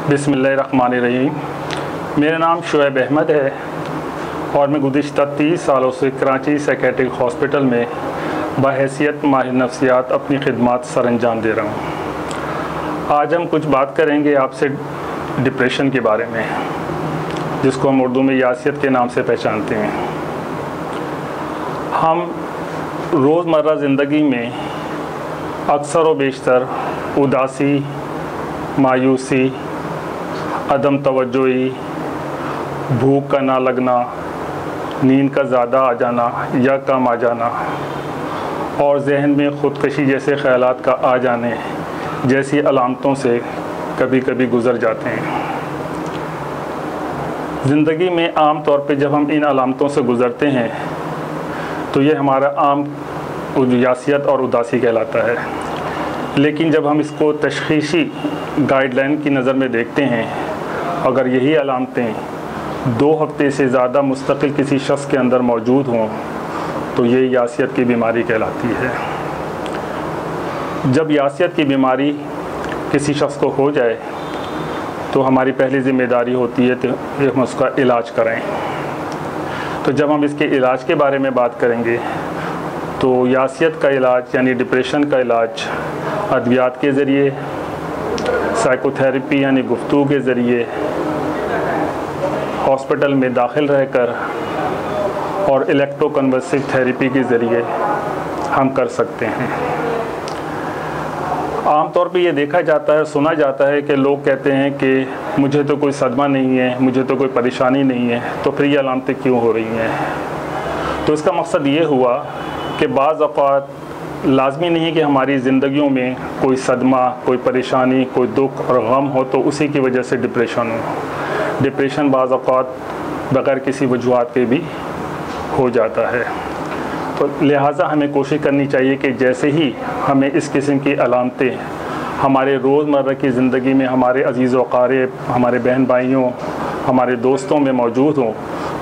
बिस्मिल्लाहिर्रहमानिर्रहीम। मेरा नाम शुएब अहमद है और मैं गुज़िश्ता 30 सालों से कराची साइकियाट्रिक हॉस्पिटल में बहैसियत माहिर नफ्सियात अपनी खिदमत सरअंजाम दे रहा हूँ। आज हम कुछ बात करेंगे आपसे डिप्रेशन के बारे में, जिसको हम उर्दू में यासियत के नाम से पहचानते हैं। हम रोज़मर्रा ज़िंदगी में अक्सर व बेशतर उदासी, मायूसी, अदम तवज्जोही, भूख का ना लगना, नींद का ज़्यादा आ जाना या कम आ जाना और जहन में ख़ुदकशी जैसे ख़यालात का आ जाने जैसी अलामतों से कभी कभी गुज़र जाते हैं। ज़िंदगी में आम तौर पे जब हम इन अलामतों से गुज़रते हैं तो ये हमारा आम यासियत और उदासी कहलाता है। लेकिन जब हम इसको तशख़ीसी गाइडलाइन की नज़र में देखते हैं, अगर यही अलामतें 2 हफ्ते से ज़्यादा मुस्तकिल किसी शख्स के अंदर मौजूद हों तो ये यासियत की बीमारी कहलाती है। जब यासियत की बीमारी किसी शख्स को हो जाए तो हमारी पहली ज़िम्मेदारी होती है कि हम उसका इलाज कराएं। तो जब हम इसके इलाज के बारे में बात करेंगे तो यासियत का इलाज यानी डिप्रेशन का इलाज अद्वियात के ज़रिए, साइकोथेरेपी यानी गुफ्तगू के ज़रिए, हॉस्पिटल में दाखिल रहकर और इलेक्ट्रोकन्वर्सिव थेरेपी के ज़रिए हम कर सकते हैं। आम तौर पे ये देखा जाता है, सुना जाता है कि लोग कहते हैं कि मुझे तो कोई सदमा नहीं है, मुझे तो कोई परेशानी नहीं है, तो फिर ये अलामतें क्यों हो रही हैं। तो इसका मकसद ये हुआ कि बाज़ औक़ात लाज़मी नहीं कि हमारी ज़िंदगियों में कोई सदमा, कोई परेशानी, कोई दुख और गम हो तो उसी की वजह से डिप्रेशन हो। डिप्रेशन बाज़ औक़ात बग़ैर किसी वजूहात के भी हो जाता है। तो लिहाजा हमें कोशिश करनी चाहिए कि जैसे ही हमें इस किस्म की अलामतें हमारे रोज़मर्रा की ज़िंदगी में हमारे अज़ीज़ व क़ारिब, हमारे बहन भाइयों, हमारे दोस्तों में मौजूद हों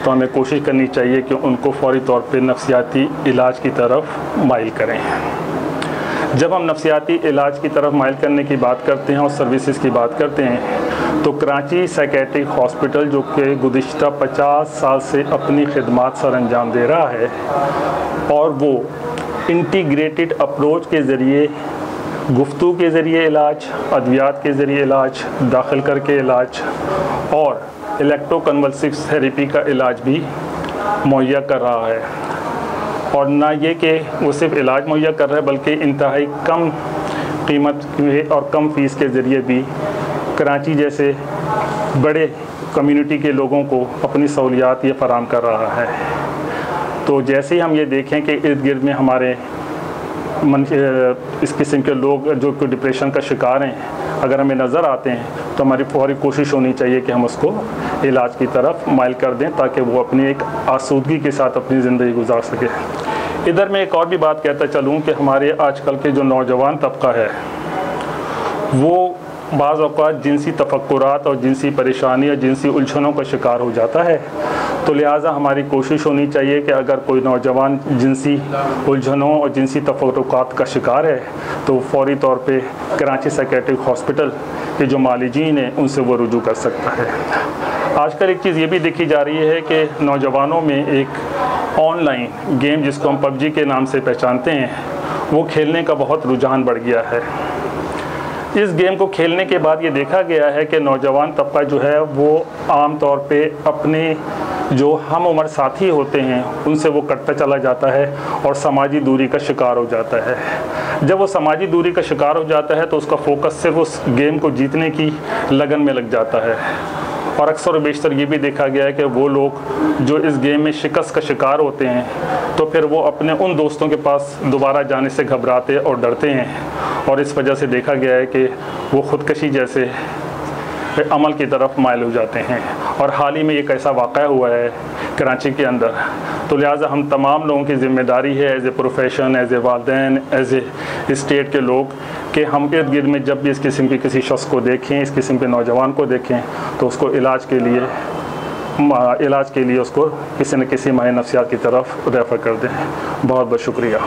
तो हमें कोशिश करनी चाहिए कि उनको फ़ौरी तौर पे नफ्सियाती इलाज की तरफ माइल करें। जब हम नफ्सियाती इलाज की तरफ माइल करने की बात करते हैं और सर्विसेज की बात करते हैं तो कराची साइकियाट्रिक हॉस्पिटल, जो कि गुज़िश्ता 50 साल से अपनी खिदमत सरअंजाम दे रहा है और वो इंटीग्रेटेड अप्रोच के ज़रिए, गुफ्तगू के ज़रिए इलाज, अद्वियात के ज़रिए इलाज, दाखिल करके इलाज और इलेक्ट्रोकन्वर्सिव थेरेपी का इलाज भी मुहैया कर रहा है। और ना ये कि वो सिर्फ इलाज मुहैया कर रहा है बल्कि इंतहाई कम कीमत में और कम फ़ीस के ज़रिए भी कराची जैसे बड़े कम्युनिटी के लोगों को अपनी सहूलियात ये फ़राहम कर रहा है। तो जैसे ही हम ये देखें कि इर्द गिर्द में हमारे इस किस्म के लोग जो कि डिप्रेशन का शिकार हैं अगर हमें नज़र आते हैं तो हमारी फौरी कोशिश होनी चाहिए कि हम उसको इलाज की तरफ माइल कर दें ताकि वो अपनी एक आसूदगी के साथ अपनी ज़िंदगी गुजार सके। इधर मैं एक और भी बात कहता चलूँ कि हमारे आजकल के जो नौजवान तबका है वो बाज़ औक़ात जिनसी तफक्कुरात और जिनसी परेशानी और जिनसी उलझनों का शिकार हो जाता है। तो लिहाजा हमारी कोशिश होनी चाहिए कि अगर कोई नौजवान जिनसी उलझनों और जिनसी तफक्कुरात का शिकार है तो फ़ौरी तौर पे कराची साइकियाट्रिक हॉस्पिटल के जो मालिजीन हैं उनसे वो रुजू कर सकता है। आजकल एक चीज़ ये भी देखी जा रही है कि नौजवानों में एक ऑनलाइन गेम, जिसको हम PUBG के नाम से पहचानते हैं, वो खेलने का बहुत रुझान बढ़ गया है। इस गेम को खेलने के बाद ये देखा गया है कि नौजवान तबका जो है वो आम तौर पे अपने जो हम उम्र साथी होते हैं उनसे वो कटता चला जाता है और समाजी दूरी का शिकार हो जाता है। जब वो समाजी दूरी का शिकार हो जाता है तो उसका फोकस सिर्फ उस गेम को जीतने की लगन में लग जाता है। और अक्सर बेशतर ये भी देखा गया है कि वो लोग जो इस गेम में शिकस्त का शिकार होते हैं तो फिर वो अपने उन दोस्तों के पास दोबारा जाने से घबराते और डरते हैं और इस वजह से देखा गया है कि वो ख़ुदकशी जैसे अमल की तरफ माइल हो जाते हैं। और हाल ही में एक ऐसा वाक़या हुआ है कराची के अंदर। तो लिहाजा हम तमाम लोगों की ज़िम्मेदारी है as a profession, as a वालिदैन, एज़ ए स्टेट के लोग कि हम इर्द गिर्द में जब भी इस किस्म के किसी शख्स को देखें, इस किस्म के नौजवान को देखें तो उसको इलाज के लिए उसको किसी न किसी माहिर नफ्सियात की तरफ रेफ़र कर दें। बहुत बहुत शुक्रिया।